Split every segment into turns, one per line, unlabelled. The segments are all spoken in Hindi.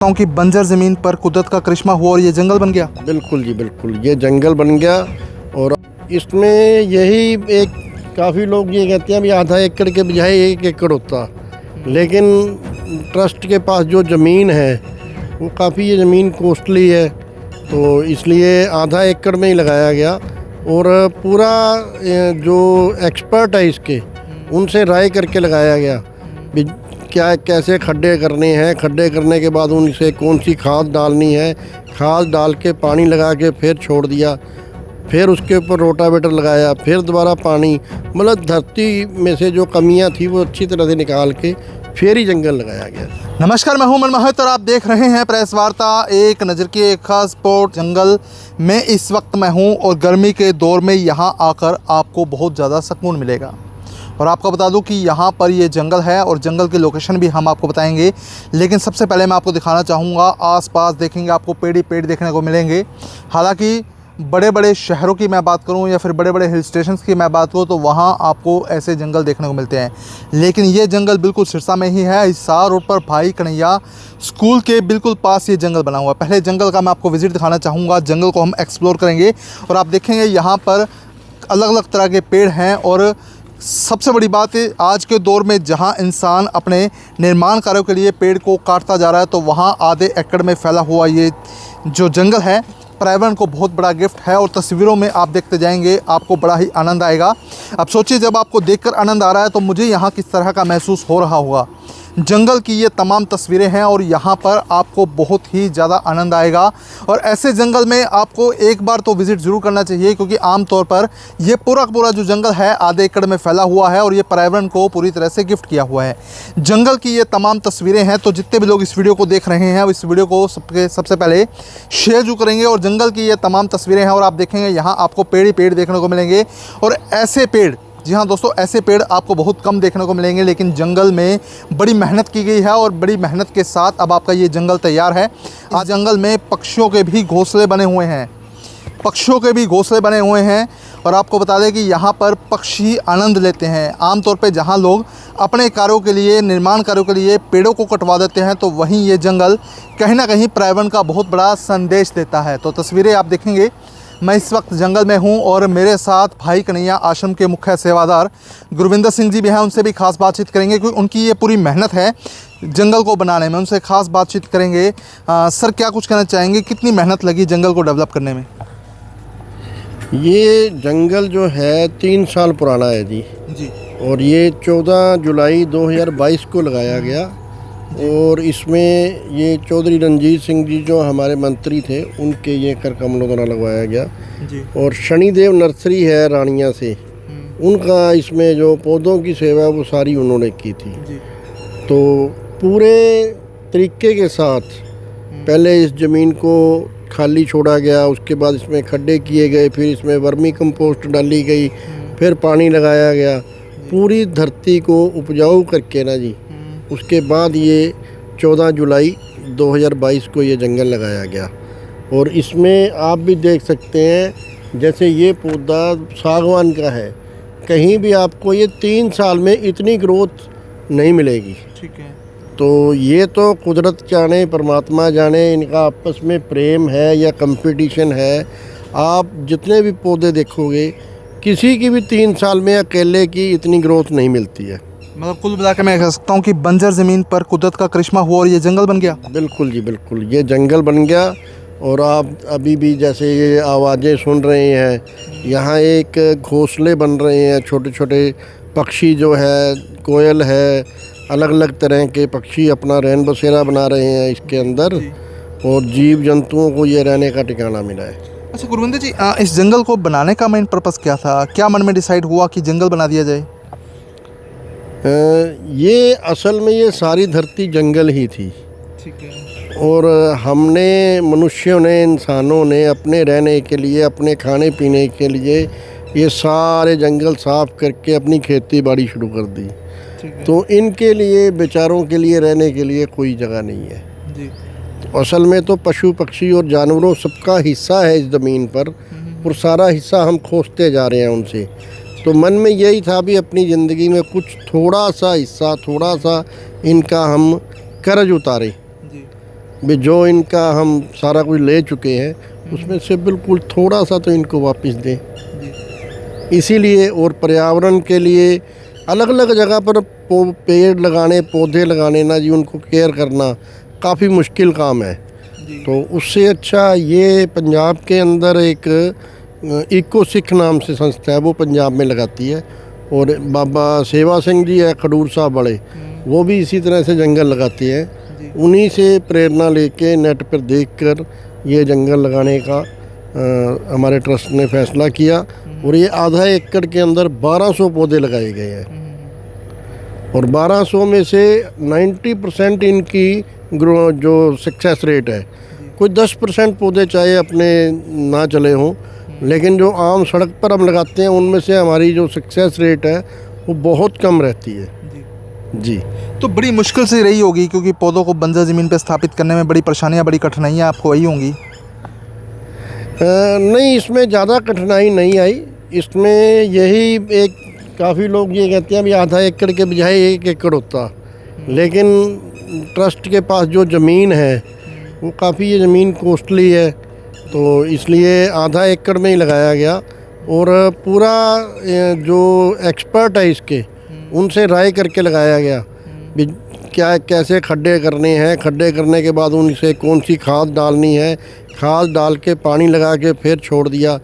कि बंजर ज़मीन पर कुदरत का करिश्मा हुआ और ये जंगल बन गया।
बिल्कुल जी बिल्कुल, ये जंगल बन गया। और इसमें यही एक काफ़ी लोग ये कहते हैं भी आधा एकड़ के बजाय 1 एकड़ होता, लेकिन ट्रस्ट के पास जो ज़मीन है वो काफ़ी, ये ज़मीन कोस्टली है तो इसलिए आधा एकड़ में ही लगाया गया। और पूरा जो एक्सपर्ट है इसके, उनसे राय करके लगाया गया भी क्या कैसे खड्डे करने हैं, खड्डे करने के बाद उनसे कौन सी खाद डालनी है, खाद डाल के पानी लगा के फिर छोड़ दिया, फिर उसके ऊपर रोटावेटर लगाया, फिर दोबारा पानी, मतलब धरती में से जो कमियां थी वो अच्छी तरह से निकाल के फिर ही जंगल लगाया गया।
नमस्कार, मैं हूं मन महत और आप देख रहे हैं प्रेस वार्ता एक नज़र की एक खास स्पॉट। जंगल में इस वक्त मैं हूं और गर्मी के दौर में यहां आकर आपको बहुत ज़्यादा सुकून मिलेगा। और आपको बता दूं कि यहाँ पर ये जंगल है और जंगल की लोकेशन भी हम आपको बताएंगे, लेकिन सबसे पहले मैं आपको दिखाना चाहूँगा आसपास देखेंगे आपको पेड़ ही पेड़ देखने को मिलेंगे। हालांकि बड़े बड़े शहरों की मैं बात करूं या फिर बड़े बड़े हिल स्टेशंस की मैं बात करूं तो वहां आपको ऐसे जंगल देखने को मिलते हैं, लेकिन ये जंगल बिल्कुल सिरसा में ही है। हिसार रोड पर भाई कन्हैया स्कूल के बिल्कुल पास ये जंगल बना हुआ है। पहले जंगल का मैं आपको विज़िट दिखाना चाहूँगा, जंगल को हम एक्सप्लोर करेंगे और आप देखेंगे यहाँ पर अलग अलग तरह के पेड़ हैं। और सबसे बड़ी बात है, आज के दौर में जहां इंसान अपने निर्माण कार्यों के लिए पेड़ को काटता जा रहा है तो वहां आधे एकड़ में फैला हुआ ये जो जंगल है पर्यावरण को बहुत बड़ा गिफ्ट है। और तस्वीरों में आप देखते जाएंगे, आपको बड़ा ही आनंद आएगा। अब सोचिए, जब आपको देखकर आनंद आ रहा है तो मुझे यहाँ किस तरह का महसूस हो रहा होगा। जंगल की ये तमाम तस्वीरें हैं और यहाँ पर आपको बहुत ही ज़्यादा आनंद आएगा। और ऐसे जंगल में आपको एक बार तो विज़िट ज़रूर करना चाहिए, क्योंकि आमतौर पर ये पूरा जो जंगल है आधे एकड़ में फैला हुआ है और ये पर्यावरण को पूरी तरह से गिफ्ट किया हुआ है। जंगल की ये तमाम तस्वीरें हैं, तो जितने भी लोग इस वीडियो को देख रहे हैं इस वीडियो को सबसे पहले शेयर जो करेंगे। और जंगल की ये तमाम तस्वीरें हैं और आप देखेंगे यहाँ आपको पेड़ ही पेड़ देखने को मिलेंगे। और ऐसे पेड़, जी हाँ दोस्तों, ऐसे पेड़ आपको बहुत कम देखने को मिलेंगे, लेकिन जंगल में बड़ी मेहनत की गई है और बड़ी मेहनत के साथ अब आपका ये जंगल तैयार है। आज जंगल में पक्षियों के भी घोंसले बने हुए हैं, पक्षियों के भी घोंसले बने हुए हैं। और आपको बता दें कि यहाँ पर पक्षी आनंद लेते हैं। आमतौर पे जहाँ लोग अपने कार्यों के लिए, निर्माण कार्यों के लिए पेड़ों को कटवा देते हैं, तो वहीं ये जंगल कहीं ना कहीं पर्यावरण का बहुत बड़ा संदेश देता है। तो तस्वीरें आप देखेंगे, मैं इस वक्त जंगल में हूं और मेरे साथ भाई कन्हैया आश्रम के मुख्य सेवादार गुरविंदर सिंह जी भी हैं। उनसे भी खास बातचीत करेंगे क्योंकि उनकी ये पूरी मेहनत है जंगल को बनाने में। उनसे खास बातचीत करेंगे। सर, क्या कुछ कहना चाहेंगे, कितनी मेहनत लगी जंगल को डेवलप करने में?
ये जंगल जो है 3 साल पुराना है जी। और ये 14 जुलाई 2022 को लगाया गया। और इसमें ये चौधरी रणजीत सिंह जी जो हमारे मंत्री थे, उनके ये कर कमलों द्वारा लगवाया गया जी। और शनिदेव नर्सरी है रानिया से, उनका इसमें जो पौधों की सेवा वो सारी उन्होंने की थी जी। तो पूरे तरीके के साथ पहले इस ज़मीन को खाली छोड़ा गया, उसके बाद इसमें खड्डे किए गए, फिर इसमें वर्मी कंपोस्ट डाली गई, फिर पानी लगाया गया, पूरी धरती को उपजाऊ करके ना जी। उसके बाद ये 14 जुलाई 2022 को ये जंगल लगाया गया। और इसमें आप भी देख सकते हैं, जैसे ये पौधा सागवान का है, कहीं भी आपको ये 3 साल में इतनी ग्रोथ नहीं मिलेगी।
ठीक है।
तो ये तो कुदरत जाने, परमात्मा जाने, इनका आपस में प्रेम है या कंपटीशन है। आप जितने भी पौधे देखोगे, किसी की भी 3 साल में अकेले की इतनी ग्रोथ नहीं मिलती है।
मतलब कुल मिला के मैं कह सकता हूँ कि बंजर ज़मीन पर कुदरत का करिश्मा हुआ और ये जंगल बन गया।
बिल्कुल जी बिल्कुल, ये जंगल बन गया। और आप अभी भी जैसे ये आवाज़ें सुन रहे हैं, यहाँ एक घोंसले बन रहे हैं, छोटे छोटे पक्षी जो है, कोयल है, अलग अलग तरह के पक्षी अपना रैन बसेरा बना रहे हैं इसके अंदर। और जीव जंतुओं को ये रहने का ठिकाना मिला है।
अच्छा गुरविंदर जी, इस जंगल को बनाने का मेन पर्पस क्या था? क्या मन में डिसाइड हुआ कि जंगल बना दिया जाए?
ये असल में ये सारी धरती जंगल ही थी।
ठीक है।
और हमने, मनुष्यों ने, इंसानों ने अपने रहने के लिए, अपने खाने पीने के लिए ये सारे जंगल साफ़ करके अपनी खेती बाड़ी शुरू कर दी। तो इनके लिए, बेचारों के लिए रहने के लिए कोई जगह नहीं है जी। तो असल में तो पशु पक्षी और जानवरों सबका हिस्सा है इस ज़मीन पर, और सारा हिस्सा हम खोजते जा रहे हैं उनसे। तो मन में यही था भी अपनी ज़िंदगी में कुछ थोड़ा सा हिस्सा, थोड़ा सा इनका हम कर्ज उतारें। भी जो इनका हम सारा कुछ ले चुके हैं उसमें से बिल्कुल थोड़ा सा तो इनको वापस दें। इसीलिए और पर्यावरण के लिए अलग अलग जगह पर पेड़ लगाने, पौधे लगाने ना जी, उनको केयर करना काफ़ी मुश्किल काम है। तो उससे अच्छा ये पंजाब के अंदर एक इको सिख नाम से संस्था है, वो पंजाब में लगाती है। और बाबा सेवा सिंह जी है खडूर साहब वाले, वो भी इसी तरह से जंगल लगाते हैं। उन्हीं से प्रेरणा लेके नेट पर देखकर ये जंगल लगाने का हमारे ट्रस्ट ने फैसला किया। और ये आधा एकड़ के अंदर 1200 पौधे लगाए गए हैं। और 1200 में से 90% इनकी जो सक्सेस रेट है। कोई 10% पौधे चाहे अपने ना चले हों, लेकिन जो आम सड़क पर हम लगाते हैं उनमें से हमारी जो सक्सेस रेट है वो बहुत कम रहती है जी।
तो बड़ी मुश्किल से रही होगी, क्योंकि पौधों को बंजर ज़मीन पर स्थापित करने में बड़ी परेशानियां, बड़ी कठिनाइयां आपको आई होंगी।
नहीं, इसमें ज़्यादा कठिनाई नहीं आई। इसमें यही एक काफ़ी लोग ये कहते हैं भी आधा एकड़ के बजाय 1 एकड़ होता, लेकिन ट्रस्ट के पास जो ज़मीन है वो काफ़ी, ये ज़मीन कॉस्टली है, तो इसलिए आधा एकड़ में ही लगाया गया। और पूरा जो एक्सपर्ट है इसके, उनसे राय करके लगाया गया भी क्या कैसे खड्डे करने हैं, खड्डे करने के बाद उनसे कौन सी खाद डालनी है, खाद डाल के पानी लगा के फिर छोड़ दिया,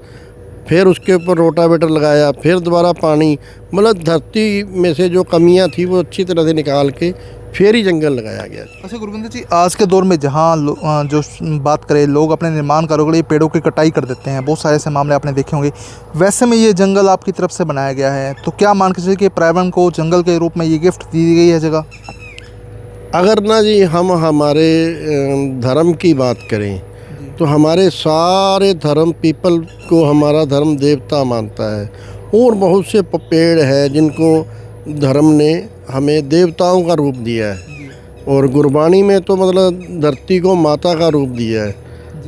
फिर उसके ऊपर रोटावेटर लगाया, फिर दोबारा पानी, मतलब धरती में से जो कमियां थी वो अच्छी तरह से निकाल के फिर ही जंगल लगाया गया।
अच्छा गुरविंदर जी, आज के दौर में जहाँ जो बात करें, लोग अपने निर्माण कार्यों के लिए पेड़ों की कटाई कर देते हैं, बहुत सारे ऐसे मामले आपने देखे होंगे। वैसे में ये जंगल आपकी तरफ से बनाया गया है, तो क्या मान के चलिए कि पर्यावरण को जंगल के रूप में ये गिफ्ट दी गई है जगह?
अगर ना जी हम हमारे धर्म की बात करें तो हमारे सारे धर्म, पीपल को हमारा धर्म देवता मानता है। और बहुत से पेड़ है जिनको धर्म ने हमें देवताओं का रूप दिया है। और गुरबाणी में तो मतलब धरती को माता का रूप दिया है।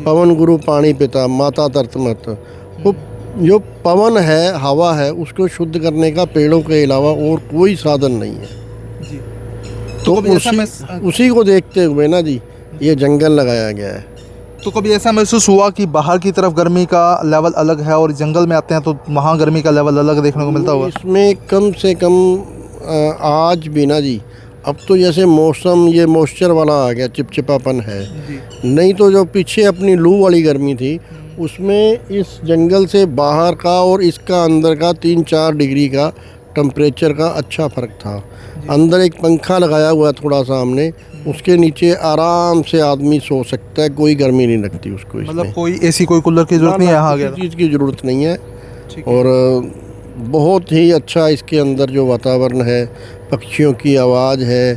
पवन गुरु पानी पिता माता धरत मत। वो जो पवन है, हवा है, उसको शुद्ध करने का पेड़ों के अलावा और कोई साधन नहीं है
जी।
तो उसी को देखते हुए ना जी ये जंगल लगाया गया है।
तो कभी ऐसा महसूस हुआ कि बाहर की तरफ गर्मी का लेवल अलग है और जंगल में आते हैं तो वहाँ गर्मी का लेवल अलग देखने को मिलता होगा?
इसमें कम से कम आज भी ना जी, अब तो जैसे मौसम ये मॉइस्चर वाला आ गया, चिपचिपापन है। नहीं तो जो पीछे अपनी लू वाली गर्मी थी उसमें इस जंगल से बाहर का और इसका अंदर का 3-4 डिग्री का टेम्परेचर का अच्छा फ़र्क था। अंदर एक पंखा लगाया हुआ थोड़ा सा हमने, उसके नीचे आराम से आदमी सो सकता है, कोई गर्मी नहीं लगती उसको।
मतलब कोई एसी, कोई कूलर की जरूरत नहीं है यहाँ?
किसी चीज़ की ज़रूरत नहीं है। और बहुत ही अच्छा इसके अंदर जो वातावरण है, पक्षियों की आवाज़ है,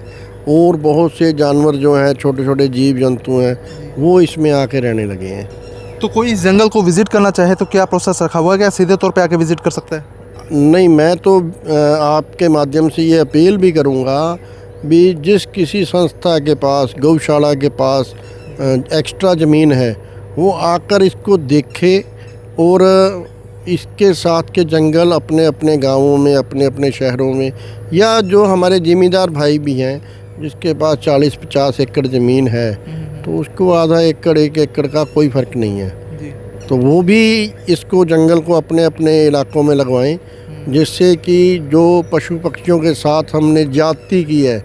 और बहुत से जानवर जो हैं, छोटे छोटे जीव जंतु हैं, वो इसमें आके रहने लगे हैं।
तो कोई इस जंगल को विज़िट करना चाहे तो क्या प्रोसेस रखा हुआ है, क्या सीधे तौर पे आके विज़िट कर सकता है?
नहीं, मैं तो आपके माध्यम से ये अपील भी करूँगा भी जिस किसी संस्था के पास, गौशाला के पास एक्स्ट्रा ज़मीन है, वो आकर इसको देखे और इसके साथ के जंगल अपने अपने गांवों में, अपने अपने शहरों में, या जो हमारे ज़मींदार भाई भी हैं जिसके पास 40-50 एकड़ ज़मीन है, तो उसको आधा एकड़, 1 एकड़ का कोई फ़र्क नहीं है जी। तो वो भी इसको जंगल को अपने अपने इलाकों में लगवाएं, जिससे कि जो पशु पक्षियों के साथ हमने ज्यादती की है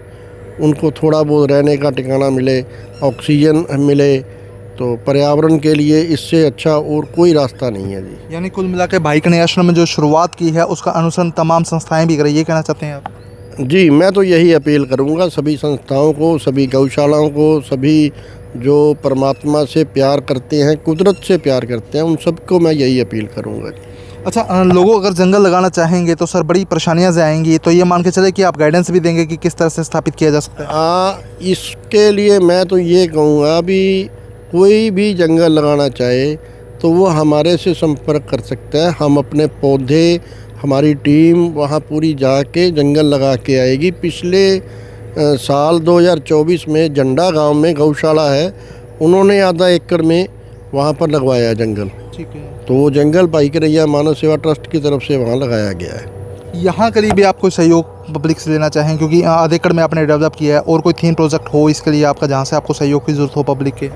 उनको थोड़ा बहुत रहने का ठिकाना मिले, ऑक्सीजन मिले। तो पर्यावरण के लिए इससे अच्छा और कोई रास्ता नहीं है जी।
यानी कुल मिला के भाई कन्हैया आश्रम में जो शुरुआत की है उसका अनुसरण तमाम संस्थाएं भी करें, ये कहना चाहते हैं आप?
जी, मैं तो यही अपील करूंगा सभी संस्थाओं को, सभी गौशालाओं को, सभी जो परमात्मा से प्यार करते हैं, कुदरत से प्यार करते हैं, उन सबको मैं यही अपील करूंगा।
अच्छा, लोगों अगर जंगल लगाना चाहेंगे तो सर बड़ी परेशानियां से आएंगी, तो ये मान के चले कि आप गाइडेंस भी देंगे कि किस तरह से स्थापित किया जा सकता है?
इसके लिए मैं तो ये कहूँगा भी कोई भी जंगल लगाना चाहे तो वो हमारे से संपर्क कर सकता है। हम अपने पौधे, हमारी टीम वहाँ पूरी जाके जंगल लगा के आएगी। पिछले साल 2024 में झंडा गांव में गौशाला है, उन्होंने आधा एकड़ में वहाँ पर लगवाया जंगल।
ठीक है।
तो वो जंगल भाई कन्हैया मानव सेवा ट्रस्ट की तरफ से वहाँ लगाया गया है।
यहाँ के लिए भी आप कोई सहयोग पब्लिक से लेना चाहें, क्योंकि आधे एकड़ में आपने डेवलप किया है, और कोई थीम प्रोजेक्ट हो इसके लिए आपका जहाँ से आपको सहयोग की ज़रूरत हो पब्लिक के?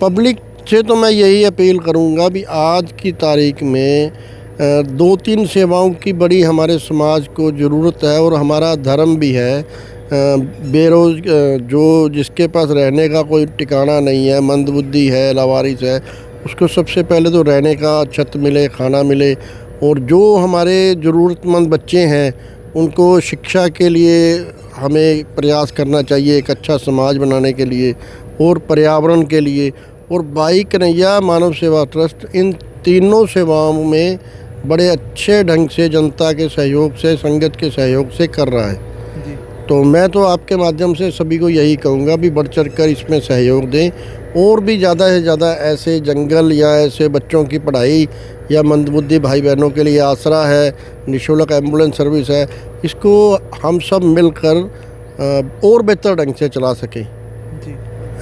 पब्लिक से तो मैं यही अपील करूंगा भी आज की तारीख में 2-3 सेवाओं की बड़ी हमारे समाज को ज़रूरत है, और हमारा धर्म भी है। जो जिसके पास रहने का कोई ठिकाना नहीं है, मंदबुद्धि है, लावारिस है, उसको सबसे पहले तो रहने का छत मिले, खाना मिले। और जो हमारे ज़रूरतमंद बच्चे हैं उनको शिक्षा के लिए हमें प्रयास करना चाहिए, एक अच्छा समाज बनाने के लिए और पर्यावरण के लिए। और भाई कन्हैया मानव सेवा ट्रस्ट इन तीनों सेवाओं में बड़े अच्छे ढंग से जनता के सहयोग से, संगत के सहयोग से कर रहा है। तो मैं तो आपके माध्यम से सभी को यही कहूँगा भी बढ़ चढ़ कर इसमें सहयोग दें, और भी ज़्यादा से ज़्यादा ऐसे जंगल या ऐसे बच्चों की पढ़ाई या मंदबुद्धि भाई बहनों के लिए आसरा है, निःशुल्क एम्बुलेंस सर्विस है, इसको हम सब मिलकर और बेहतर ढंग से चला सकें।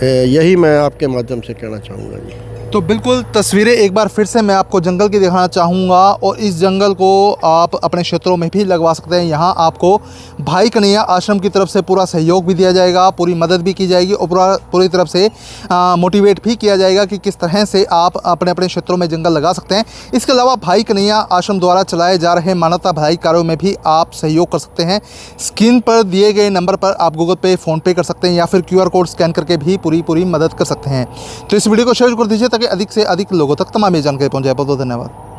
यही मैं आपके माध्यम से कहना चाहूँगा जी।
तो बिल्कुल तस्वीरें एक बार फिर से मैं आपको जंगल की दिखाना चाहूँगा, और इस जंगल को आप अपने क्षेत्रों में भी लगवा सकते हैं। यहाँ आपको भाई कन्हैया आश्रम की तरफ से पूरा सहयोग भी दिया जाएगा, पूरी मदद भी की जाएगी, और पूरी तरफ से मोटिवेट भी किया जाएगा कि किस तरह से आप अपने अपने क्षेत्रों में जंगल लगा सकते हैं। इसके अलावा भाई कन्हैया आश्रम द्वारा चलाए जा रहे मानवता भलाई कार्यों में भी आप सहयोग कर सकते हैं। स्क्रीन पर दिए गए नंबर पर आप गूगल पे, फ़ोनपे कर सकते हैं, या फिर QR कोड स्कैन करके भी पूरी मदद कर सकते हैं। तो इस वीडियो को शेयर कर दीजिए ताकि अधिक से अधिक लोगों तक तमाम ये जानकारी पहुँच जाए। बहुत बहुत धन्यवाद।